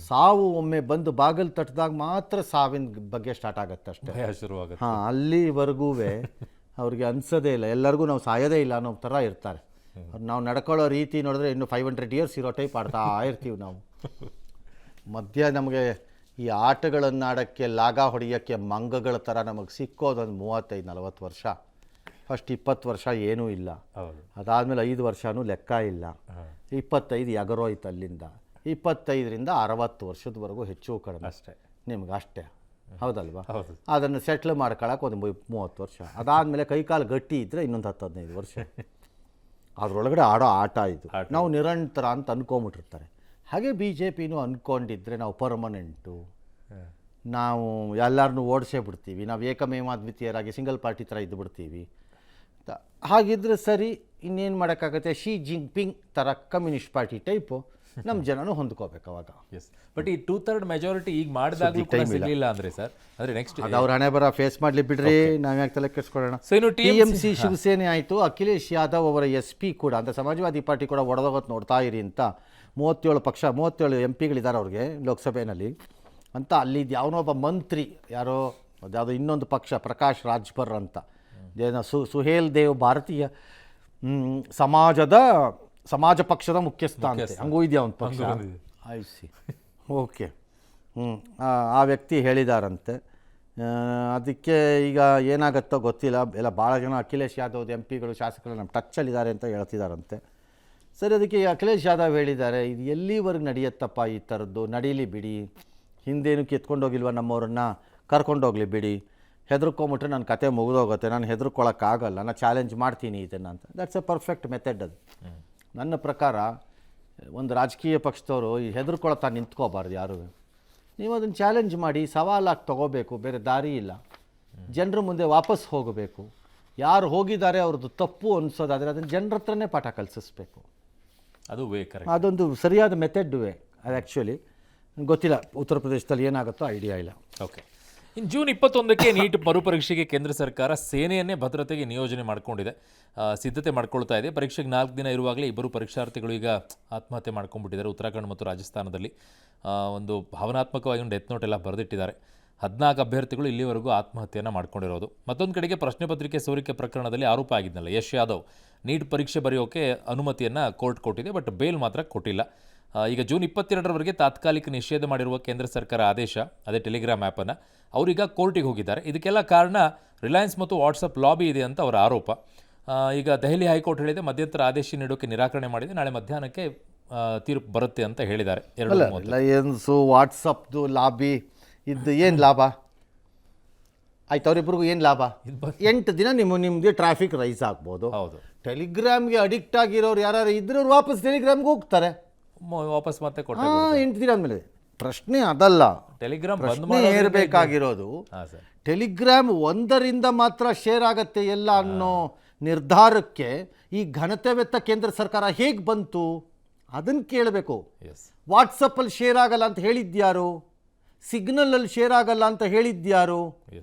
ಸಾವು ಒಮ್ಮೆ ಬಂದು ಬಾಗಿಲು ತಟ್ಟಿದಾಗ ಮಾತ್ರ ಸಾವಿನ ಬಗ್ಗೆ ಸ್ಟಾರ್ಟ್ ಆಗುತ್ತೆ ಅಷ್ಟೇ. ಭಯ ಶುರುವಾಗುತ್ತೆ. ಹಾಂ, ಅಲ್ಲಿವರೆಗೂ ಅವ್ರಿಗೆ ಅನ್ಸೋದೇ ಇಲ್ಲ, ಎಲ್ಲರಿಗೂ ನಾವು ಸಾಯೋದೇ ಇಲ್ಲ ಅನ್ನೋ ಥರ ಇರ್ತಾರೆ. ನಾವು ನಡ್ಕೊಳ್ಳೋ ರೀತಿ ನೋಡಿದ್ರೆ ಇನ್ನು 500 years ಇರೋ ಟೈಪ್ ಆಡ್ತಾ ಇರ್ತೀವಿ ನಾವು. ಮಧ್ಯ ನಮಗೆ ಈ ಆಟಗಳನ್ನು ಆಡೋಕ್ಕೆ, ಲಾಗ ಹೊಡೆಯೋಕ್ಕೆ ಮಂಗಗಳ ಥರ ನಮಗೆ ಸಿಕ್ಕೋದೊಂದು 35-40 ವರ್ಷ. ಫಸ್ಟ್ 20 ವರ್ಷ ಏನೂ ಇಲ್ಲ, ಅದಾದಮೇಲೆ 5 ವರ್ಷವೂ ಲೆಕ್ಕ ಇಲ್ಲ, 25 ಎಗರೋಯ್ತು. ಅಲ್ಲಿಂದ 25ರಿಂದ 60 ವರ್ಷದವರೆಗೂ ಹೆಚ್ಚು ಕಡಿಮೆ ಅಷ್ಟೇ ನಿಮ್ಗೆ ಅಷ್ಟೇ, ಹೌದಲ್ವಾ? ಹೌದು. ಅದನ್ನು ಸೆಟ್ಲ್ ಮಾಡ್ಕೊಳಕ್ಕೆ ಒಂದು 30 ವರ್ಷ, ಅದಾದಮೇಲೆ ಕೈಕಾಲು ಗಟ್ಟಿ ಇದ್ದರೆ ಇನ್ನೊಂದು 10-15 ವರ್ಷ. ಅದರೊಳಗಡೆ ಆಡೋ ಆಟ ಇದು. ನಾವು ನಿರಂತರ ಅಂತ ಅಂದ್ಕೊಂಬಿಟ್ಟಿರ್ತಾರೆ. ಹಾಗೆ ಬಿ ಜೆ ಪಿನೂ ಅಂದ್ಕೊಂಡಿದ್ರೆ ನಾವು ಪರ್ಮನೆಂಟು, ನಾವು ಎಲ್ಲರನ್ನೂ ಓಡಿಸೇ ಬಿಡ್ತೀವಿ, ನಾವು ಏಕಮೇವಾದ್ವಿತೀಯರಾಗಿ ಸಿಂಗಲ್ ಪಾರ್ಟಿ ಥರ ಇದ್ದು ಬಿಡ್ತೀವಿ. ಹಾಗಿದ್ರೆ ಸರಿ, ಇನ್ನೇನು ಮಾಡೋಕ್ಕಾಗತ್ತೆ? ಶಿ ಜಿಂಗ್ಪಿಂಗ್ ಥರ ಕಮ್ಯುನಿಸ್ಟ್ ಪಾರ್ಟಿ ಟೈಪು ನಮ್ಮ ಜನನೂ ಹೊಂದ್ಕೋಬೇಕು ಅವಾಗ. ಎಸ್, ಬಟ್ ಈ 2/3 ಮೆಜಾರಿಟಿ ಈಗ ಮಾಡಿದಾಗಲೂ ಕೂಡ ಸಿಗಲಿಲ್ಲ ಅಂದರೆ ಸರ್, ಅಂದರೆ ನೆಕ್ಸ್ಟ್ ಅದು ಅವ್ರ ಹಣೆ ಬರ ಫೇಸ್ ಮಾಡಲಿ ಬಿಡ್ರಿ, ನಾವು ಯಾಕೆ ತಲೆ ಕೆಡಿಸ್ಕೊಳ್ಳೋಣ. ಸೊ ಇನ್ನು TMC ಶಿವಸೇನೆ ಆಯಿತು, ಅಖಿಲೇಶ್ ಯಾದವ್ ಅವರ SP ಕೂಡ ಅಂದರೆ ಸಮಾಜವಾದಿ ಪಾರ್ಟಿ ಕೂಡ ಒಡೆದೋಗೋದು ನೋಡ್ತಾ ಇರಿ ಅಂತ 37 MP ಅವ್ರಿಗೆ ಲೋಕಸಭೆಯಲ್ಲಿ ಅಂತ. ಅಲ್ಲಿದ್ದು ಯಾವನೊಬ್ಬ ಮಂತ್ರಿ, ಯಾವುದೋ ಇನ್ನೊಂದು ಪಕ್ಷ, ಪ್ರಕಾಶ್ ರಾಜ್ಭರ್ ಅಂತ, ಏನೋ ಸುಹೇಲ್ ದೇವ್, ಭಾರತೀಯ ಸಮಾಜ ಪಕ್ಷದ ಮುಖ್ಯಸ್ಥ ಅಂತೆ, ಹಂಗೂ ಇದೆಯಾ ಒಂದು ಪಕ್ಷ. IC okay. ಆ ವ್ಯಕ್ತಿ ಹೇಳಿದಾರಂತೆ. ಅದಕ್ಕೆ ಈಗ ಏನಾಗುತ್ತೋ ಗೊತ್ತಿಲ್ಲ. ಎಲ್ಲ ಭಾಳ ಜನ ಅಖಿಲೇಶ್ ಯಾದವ್ MP ಶಾಸಕರು ನಮ್ಮ ಟಚ್ಚಲ್ಲಿದ್ದಾರೆ ಅಂತ ಹೇಳ್ತಿದ್ದಾರಂತೆ. ಸರಿ, ಅದಕ್ಕೆ ಅಖಿಲೇಶ್ ಯಾದವ್ ಹೇಳಿದ್ದಾರೆ, ಇದು ಎಲ್ಲಿವರೆಗೆ ನಡೆಯುತ್ತಪ್ಪ ಈ ಥರದ್ದು, ನಡೀಲಿ ಬಿಡಿ, ಹಿಂದೇನು ಕಿತ್ಕೊಂಡೋಗಿಲ್ವ ನಮ್ಮವ್ರನ್ನ, ಕರ್ಕೊಂಡೋಗ್ಲಿ ಬಿಡಿ, ಹೆದರ್ಕೊಂಬಿಟ್ರೆ ನನ್ನ ಕತೆ ಮುಗಿದೋಗುತ್ತೆ, ನಾನು ಹೆದರ್ಕೊಳ್ಳೋಕ್ಕಾಗಲ್ಲ, ನಾನು ಚಾಲೆಂಜ್ ಮಾಡ್ತೀನಿ ಇದನ್ನು ಅಂತ. That's A perfect method. ಅದು ನನ್ನ ಪ್ರಕಾರ ಒಂದು ರಾಜಕೀಯ ಪಕ್ಷದವರು ಈ ಹೆದರ್ಕೊಳ್ತಾ ನಿಂತ್ಕೋಬಾರ್ದು ಯಾರು. ನೀವು ಅದನ್ನು ಚಾಲೆಂಜ್ ಮಾಡಿ, ಸವಾಲಾಗಿ ತೊಗೋಬೇಕು, ಬೇರೆ ದಾರಿ ಇಲ್ಲ. ಜನರ ಮುಂದೆ ವಾಪಸ್ ಹೋಗಬೇಕು. ಯಾರು ಹೋಗಿದ್ದಾರೆ ಅವ್ರದ್ದು ತಪ್ಪು ಅನಿಸೋದಾದರೆ ಅದನ್ನು ಜನರ ಹತ್ರನೇ ಪಾಠ ಕಲಿಸಿಸ್ಬೇಕು. ಅದು ಅದೊಂದು ಸರಿಯಾದ ಮೆಥಡ್ ಅದು. ಆ್ಯಕ್ಚುಲಿ ಗೊತ್ತಿಲ್ಲ ಉತ್ತರ ಪ್ರದೇಶದಲ್ಲಿ ಏನಾಗುತ್ತೋ ಐಡಿಯಾ ಇಲ್ಲ. ಓಕೆ. ಇನ್ನು ಜೂನ್ 21ಕ್ಕೆ ನೀಟ್ ಮರುಪರೀಕ್ಷೆಗೆ ಕೇಂದ್ರ ಸರ್ಕಾರ ಸೇನೆಯನ್ನೇ ಭದ್ರತೆಗೆ ನಿಯೋಜನೆ ಮಾಡಿಕೊಂಡಿದೆ, ಸಿದ್ಧತೆ ಮಾಡ್ಕೊಳ್ತಾ ಇದೆ. ಪರೀಕ್ಷೆಗೆ 4 ದಿನ ಇರುವಾಗಲೇ ಇಬ್ಬರು ಪರೀಕ್ಷಾರ್ಥಿಗಳು ಈಗ ಆತ್ಮಹತ್ಯೆ ಮಾಡ್ಕೊಂಡ್ಬಿಟ್ಟಿದ್ದಾರೆ. ಉತ್ತರಾಖಂಡ್ ಮತ್ತು ರಾಜಸ್ಥಾನದಲ್ಲಿ ಒಂದು ಭಾವನಾತ್ಮಕವಾಗಿ ಒಂದು ಡೆತ್ ನೋಟ್ ಎಲ್ಲ ಬರೆದಿಟ್ಟಿದ್ದಾರೆ. 14 ಅಭ್ಯರ್ಥಿಗಳು ಇಲ್ಲಿವರೆಗೂ ಆತ್ಮಹತ್ಯೆಯನ್ನು ಮಾಡ್ಕೊಂಡಿರೋದು. ಮತ್ತೊಂದು ಕಡೆಗೆ ಪ್ರಶ್ನೆ ಪತ್ರಿಕೆ ಸೋರಿಕೆ ಪ್ರಕರಣದಲ್ಲಿ ಆರೋಪ ಆಗಿದ್ನಲ್ಲ ಯಶ್ ಯಾದವ್, ನೀಟ್ ಪರೀಕ್ಷೆ ಬರೆಯೋಕೆ ಅನುಮತಿಯನ್ನು ಕೋರ್ಟ್ ಕೊಟ್ಟಿದೆ, ಬಟ್ ಬೇಲ್ ಮಾತ್ರ ಕೊಟ್ಟಿಲ್ಲ. ಈಗ ಜೂನ್ 22ರವರೆಗೆ ತಾತ್ಕಾಲಿಕ ನಿಷೇಧ ಮಾಡಿರುವ ಕೇಂದ್ರ ಸರ್ಕಾರ ಆದೇಶ, ಅದೇ ಟೆಲಿಗ್ರಾಮ್ ಆ್ಯಪನ್ನು, ಅವರೀಗ ಕೋರ್ಟಿಗೆ ಹೋಗಿದ್ದಾರೆ. ಇದಕ್ಕೆಲ್ಲ ಕಾರಣ ರಿಲಯನ್ಸ್ ಮತ್ತು ವಾಟ್ಸಪ್ ಲಾಬಿ ಇದೆ ಅಂತ ಅವರ ಆರೋಪ. ಈಗ ದೆಹಲಿ ಹೈಕೋರ್ಟ್ ಹೇಳಿದೆ, ಮಧ್ಯಂತರ ಆದೇಶ ನೀಡೋಕ್ಕೆ ನಿರಾಕರಣೆ ಮಾಡಿದೆ, ನಾಳೆ ಮಧ್ಯಾಹ್ನಕ್ಕೆ ತೀರ್ಪು ಬರುತ್ತೆ ಅಂತ ಹೇಳಿದ್ದಾರೆ. ರಿಲಯನ್ಸು ವಾಟ್ಸಪ್ದು ಲಾಬಿ ಇದ್ದು ಏನು ಲಾಭ ಆಯ್ತು? ಅವರಿಬ್ಬರಿಗೂ ಏನು ಲಾಭ? 8 ದಿನ ನಿಮ್ಮದು ಟ್ರಾಫಿಕ್ ರೈಸ್ ಆಗ್ಬೋದು. ಹೌದು. ಟೆಲಿಗ್ರಾಮ್ಗೆ ಅಡಿಕ್ಟ್ ಆಗಿರೋರು ಯಾರು ಇದ್ರೆ ವಾಪಸ್ ಟೆಲಿಗ್ರಾಮ್ಗೆ ಹೋಗ್ತಾರೆ, ವಾಪಸ್ ಮತ್ತೆ 8 ದಿನ ಆದಮೇಲೆ. ಪ್ರಶ್ನೆ ಅದಲ್ಲ, ಟೆಲಿಗ್ರಾಮ್ ಇರಬೇಕಾಗಿರೋದು ಟೆಲಿಗ್ರಾಮ್ 1ರಿಂದ ಮಾತ್ರ ಶೇರ್ ಆಗತ್ತೆ ಎಲ್ಲ ಅನ್ನೋ ನಿರ್ಧಾರಕ್ಕೆ ಈ ಘನತೆವೆತ್ತ ಕೇಂದ್ರ ಸರ್ಕಾರ ಹೇಗೆ ಬಂತು ಅದನ್ನು ಕೇಳಬೇಕು. ವಾಟ್ಸಪ್ಪಲ್ಲಿ ಶೇರ್ ಆಗಲ್ಲ ಅಂತ ಹೇಳಿದ್ಯಾರು? ಸಿಗ್ನಲಲ್ಲಿ ಶೇರ್ ಆಗಲ್ಲ ಅಂತ ಹೇಳಿದ್ಯಾರು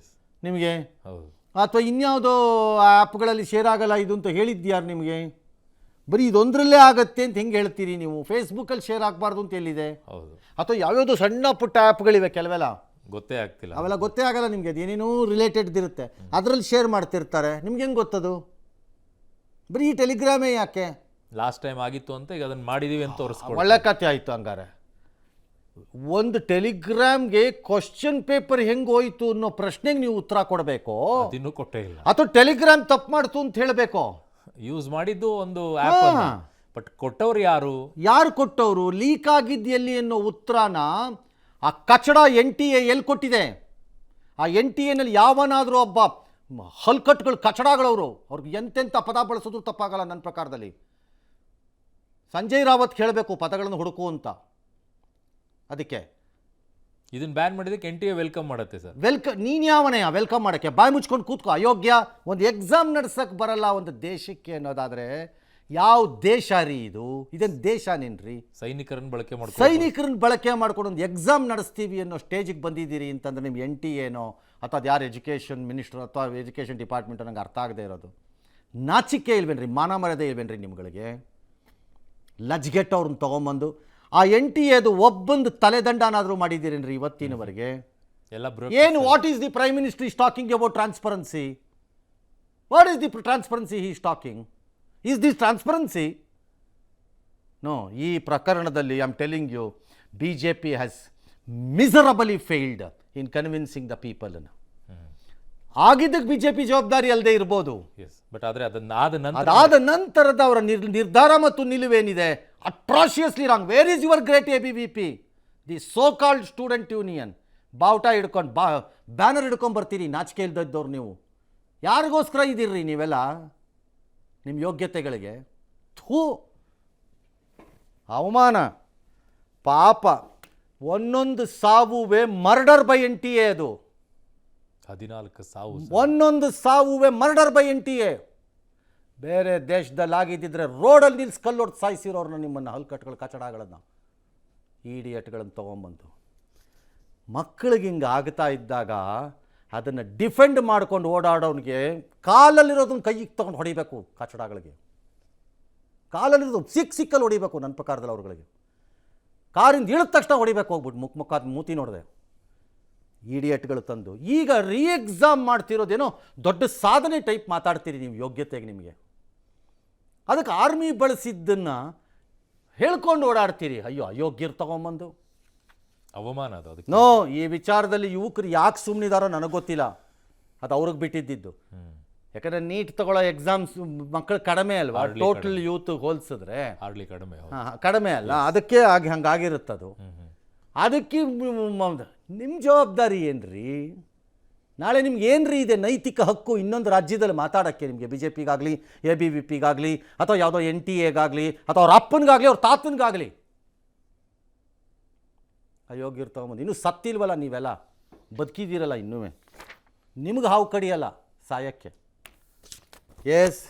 ನಿಮಗೆ? ಅಥವಾ ಇನ್ಯಾವುದೋ ಆ್ಯಪ್ಗಳಲ್ಲಿ ಶೇರ್ ಆಗಲ್ಲ ಇದು ಅಂತ ಹೇಳಿದ್ಯಾರು ನಿಮಗೆ? ಬರೀ ಇದೊಂದರಲ್ಲೇ ಆಗತ್ತೆ ಅಂತ ಹೆಂಗೆ ಹೇಳ್ತೀರಿ ನೀವು? ಫೇಸ್ಬುಕ್ಕಲ್ಲಿ ಶೇರ್ ಆಗಬಾರ್ದು ಅಂತ ಎಲ್ಲಿದೆ? ಅಥವಾ ಯಾವ್ಯಾವುದೋ ಸಣ್ಣ ಪುಟ್ಟ ಆ್ಯಪ್ಗಳಿವೆ, ಕೆಲವೆಲ್ಲ ಗೊತ್ತೇ ಆಗ್ತಿಲ್ಲ, ಅವೆಲ್ಲ ಗೊತ್ತೇ ಆಗಲ್ಲ ನಿಮಗೆ. ಅದು ಏನೇನೋ ರಿಲೇಟೆಡ್ ಇರುತ್ತೆ, ಅದರಲ್ಲಿ ಶೇರ್ ಮಾಡ್ತಿರ್ತಾರೆ. ನಿಮ್ಗೆ ಹೆಂಗೆ ಗೊತ್ತದು? ಬರೀ ಈ ಟೆಲಿಗ್ರಾಮೇ ಯಾಕೆ? ಲಾಸ್ಟ್ ಟೈಮ್ ಆಗಿತ್ತು ಅಂತ ಈಗ ಅದನ್ನು ಮಾಡಿದೀವಿ ಅಂತ ತೋರಿಸ್ಕೊಂಡು ಒಳ್ಳೆ ಕತೆ ಆಯಿತು. ಹಂಗಾರೆ ಒಂದು ಟೆಲಿಗ್ರಾಮ್ಗೆ ಕ್ವಶನ್ ಪೇಪರ್ ಹೆಂಗೆ ಹೋಯ್ತು ಅನ್ನೋ ಪ್ರಶ್ನೆಗೆ ನೀವು ಉತ್ತರ ಕೊಡಬೇಕು, ಇನ್ನೂ ಕೊಟ್ಟೇ ಇಲ್ಲ. ಅಥವಾ ಟೆಲಿಗ್ರಾಮ್ ತಪ್ಪು ಮಾಡ್ತು ಅಂತ ಹೇಳಬೇಕು. ಯೂಸ್ ಮಾಡಿದ್ದು ಒಂದು ಆ್ಯಪ್, ಬಟ್ ಕೊಟ್ಟವ್ರು ಯಾರು ಕೊಟ್ಟವರು? ಲೀಕ್ ಆಗಿದ್ದು ಎಲ್ಲಿ ಅನ್ನೋ ಉತ್ತರನ ಆ ಕಚಡ NTA ಎಲ್ಲಿ ಕೊಟ್ಟಿದೆ? ಆ NTA ಯಾವನಾದರೂ ಒಬ್ಬ ಹಲ್ಕಟ್ಗಳು ಕಚಡಗಳವರು, ಅವ್ರಿಗೆ ಎಂತೆಂಥ ಪದ ಬಳಸೋದು ತಪ್ಪಾಗಲ್ಲ ನನ್ನ ಪ್ರಕಾರದಲ್ಲಿ. ಸಂಜಯ್ ರಾವತ್ ಹೇಳಬೇಕು ಪದಗಳನ್ನು ಹುಡುಕು ಅಂತ. ಅದಕ್ಕೆ ಇದನ್ನ ಬ್ಯಾನ್ ಮಾಡಿದಕ್ಕೆ NTA ವೆಲ್ಕಮ್ ಮಾಡುತ್ತೆ ಸರ್. ನೀನು ಯಾವನೇ ವೆಲ್ಕಮ್ ಮಾಡೋಕ್ಕೆ? ಬಾಯಿ ಮುಚ್ಕೊಂಡು ಕೂತ್ಕೋ, ಅಯೋಗ್ಯ. ಒಂದು ಎಕ್ಸಾಮ್ ನಡ್ಸಕ್ಕೆ ಬರಲ್ಲ ಒಂದು ದೇಶಕ್ಕೆ ಅನ್ನೋದಾದರೆ ಯಾವ ದೇಶ ರೀ ಇದು? ಇದೇನು ದೇಶನೇನ್ರಿ? ಸೈನಿಕರನ್ನ ಬಳಕೆ ಮಾಡ್ಕೊಂಡು ಒಂದು ಎಕ್ಸಾಮ್ ನಡೆಸ್ತೀವಿ ಅನ್ನೋ ಸ್ಟೇಜಿಗೆ ಬಂದಿದ್ದೀರಿ ಅಂತಂದರೆ ನಿಮ್ಮ NTA ಅಥವಾ ಅದು ಯಾರು ಎಜುಕೇಷನ್ ಮಿನಿಸ್ಟರ್ ಅಥವಾ ಎಜುಕೇಷನ್ ಡಿಪಾರ್ಟ್ಮೆಂಟ್ ನಂಗೆ ಅರ್ಥ ಆಗದೆ ಇರೋದು. ನಾಚಿಕೆ ಇಲ್ವೇನ್ರಿ? ಮಾನ ಮರ್ಯಾದೆ ಇಲ್ವೇನ್ರಿ ನಿಮ್ಗಳಿಗೆ? ಲಜ್ಗೆಟ್ ಅವ್ರನ್ನ ತೊಗೊಂಬಂದು ಆ NTAದು ಒಬ್ಬೊಂದು ತಲೆದಂಡನಾದರೂ ಮಾಡಿದ್ದೀರೇನ್ರಿ ಇವತ್ತಿನವರೆಗೆ? ಎಲ್ಲ ಏನು what is the prime minister is talking about transparency? What is the transparency he is talking? Is this transparency? No. ಈ ಪ್ರಕರಣದಲ್ಲಿ I am telling you, BJP has miserably failed in convincing the people. ಆಗಿದ್ದಕ್ಕೆ BJP ಜವಾಬ್ದಾರಿ ಅಲ್ಲದೆ ಇರ್ಬೋದು, but ಆದರೆ ಅದಾದ ನಂತರದ ಅವರ ನಿರ್ಧಾರ ಮತ್ತು ನಿಲುವೇನಿದೆ atrociously wrong. Where is your great ABVP, the so called student union? ಬಾವುಟ ಹಿಡ್ಕೊಂಡು ಬ್ಯಾನರ್ ಹಿಡ್ಕೊಂಡು ಬರ್ತೀರಿ, ನಾಚಿಕೆ ಇಲ್ದದ್ದವ್ರು ನೀವು. ಯಾರಿಗೋಸ್ಕರ ಇದ್ದೀರ್ರಿ ನೀವೆಲ್ಲ? ನಿಮ್ಮ ಯೋಗ್ಯತೆಗಳಿಗೆ ಥೂ, ಅವಮಾನ, ಪಾಪ. ಒಂದೊಂದು ಸಾವುವೆ ಮರ್ಡರ್ ಬೈ NTA. ಅದು 14 ಸಾವು, ಒಂದೊಂದು ಸಾವುವೆ ಮರ್ಡರ್ ಬೈ NTA. ಬೇರೆ ದೇಶದಲ್ಲಿ ಆಗಿದ್ದಿದ್ರೆ ರೋಡಲ್ಲಿ ನಿಲ್ಸಿ ಕಲ್ಲೊಡ್ದು ಸಾಯಿಸಿರೋರ್ನ, ನಿಮ್ಮನ್ನು ಹಲ್ಕಟ್ಗಳು ಕಚಡಗಳನ್ನು, ಇಡಿಯಟ್ಗಳನ್ನು ತೊಗೊಂಬಂತು. ಮಕ್ಕಳಿಗೆ ಹಿಂಗೆ ಆಗ್ತಾ ಇದ್ದಾಗ ಅದನ್ನು ಡಿಫೆಂಡ್ ಮಾಡ್ಕೊಂಡು ಓಡಾಡೋನಿಗೆ ಕಾಲಲ್ಲಿರೋದನ್ನ ಕೈಗೆ ತೊಗೊಂಡು ಹೊಡಿಬೇಕು. ಕಚಡಗಳಿಗೆ ಕಾಲಲ್ಲಿರೋದು ಸಿಕ್ಕಲ್ಲಿ ಹೊಡಿಬೇಕು. ನನ್ನ ಪ್ರಕಾರದಲ್ಲಿ ಅವ್ರುಗಳಿಗೆ ಕಾರಿಂದ ಇಳಿದ ತಕ್ಷಣ ಹೊಡಿಬೇಕು, ಹೋಗ್ಬಿಟ್ಟು ಮುಖ ಮೂತಿ ನೋಡಿದೆ. ಇಡಿಯಟ್ಗಳು ತಂದು ಈಗ ಎಕ್ಸಾಮ್ ಮಾಡ್ತಿರೋದೇನೋ ದೊಡ್ಡ ಸಾಧನೆ ಟೈಪ್ ಮಾತಾಡ್ತೀರಿ ನೀವು ಯೋಗ್ಯತೆಗೆ. ನಿಮಗೆ ಅದಕ್ಕೆ ಆರ್ಮಿ ಬಳಸಿದ್ದನ್ನು ಹೇಳ್ಕೊಂಡು ಓಡಾಡ್ತೀರಿ. ಅಯ್ಯೋ ಅಯೋಗ್ಯರು ತೊಗೊಂಬಂದು ಅವಮಾನ ಅದು. ಅದಕ್ಕೆ ನೋ, ಈ ವಿಚಾರದಲ್ಲಿ ಯುವಕರು ಯಾಕೆ ಸುಮ್ಮನಿದಾರೋ ನನಗೆ ಗೊತ್ತಿಲ್ಲ. ಅದು ಅವ್ರಿಗೆ ಬಿಟ್ಟಿದ್ದು. ಯಾಕಂದರೆ ನೀಟ್ ತಗೊಳ್ಳೋ ಎಕ್ಸಾಮ್ಸ್ ಮಕ್ಕಳು ಕಡಿಮೆ ಅಲ್ವಾ? ಟೋಟಲ್ ಯೂತ್ ಹೋಲಿಸಿದ್ರೆ ಕಡಿಮೆ ಅಲ್ಲ, ಅದಕ್ಕೆ ಹಂಗಾಗಿರುತ್ತದು. ಅದಕ್ಕೆ ನಿಮ್ಮ ಜವಾಬ್ದಾರಿ ಏನ್ರಿ? ನಾಳೆ ನಿಮ್ಗೆ ಏನ್ರಿ ಇದೆ ನೈತಿಕ ಹಕ್ಕು ಇನ್ನೊಂದು ರಾಜ್ಯದಲ್ಲಿ ಮಾತಾಡೋಕ್ಕೆ? ನಿಮಗೆ BJPಗಾಗಲಿ ABVPಗಾಗಲಿ ಅಥವಾ ಯಾವುದೋ NTAಗಾಗಲಿ ಅಥವಾ ಅವ್ರ ಅಪ್ಪನಿಗಾಗಲಿ ಅವ್ರ ತಾತನಿಗಾಗಲಿ ಅಯೋಗ್ಯರು ತೊಗೊಂಬಂದು ಇನ್ನೂ ಸತ್ತಿಲ್ವಲ್ಲ ನೀವೆಲ್ಲ, ಬದುಕಿದ್ದೀರಲ್ಲ ಇನ್ನೂ. ನಿಮ್ಗೆ ಹಾವು ಕಡಿಯಲ್ಲ ಸಾಯಕ್ಕೆ. ಎಸ್